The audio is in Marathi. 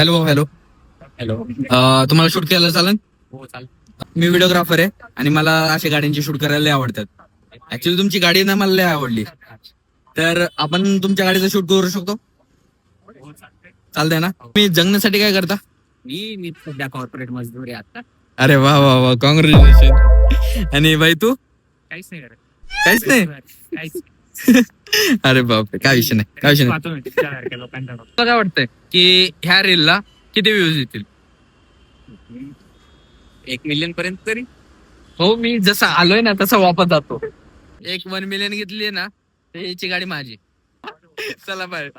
Hello hello. हॅलो. तुम्हाला शूट करायला चालेल? हो चाल. मी व्हिडिओग्राफर आहे आणि मला अशा गाड्यांची शूट करायला लय आवडतात. ऍक्च्युली तुमची गाडी ना मला लय आवडली, तर आपण तुमच्या गाडीचं शूट करू शकतो? हो चालतंय. चालतंय ना? मी जगण्यासाठी काय करता? मी सध्या कॉर्पोरेट मजदूर आहे आता. अरे वा वा वा, कॉंग्रॅच्युलेशन. आणि बाई तू? काहीच नाही करत. काहीच नाही? काहीच अरे बापरे, काय विषय नाही, काय विषय नाही. पाहतो मी तुझ्यासारख्या लोकांना. तुला काय वाटतंय की ह्या रीलला किती व्ह्यूज येतील? 1 मिलियन पर्यंत तरी. हो, मी जसा आलोय ना तसा वापस जातो. 1 मिलियन घेतली ना, त्याची गाडी माझी. चला बाय.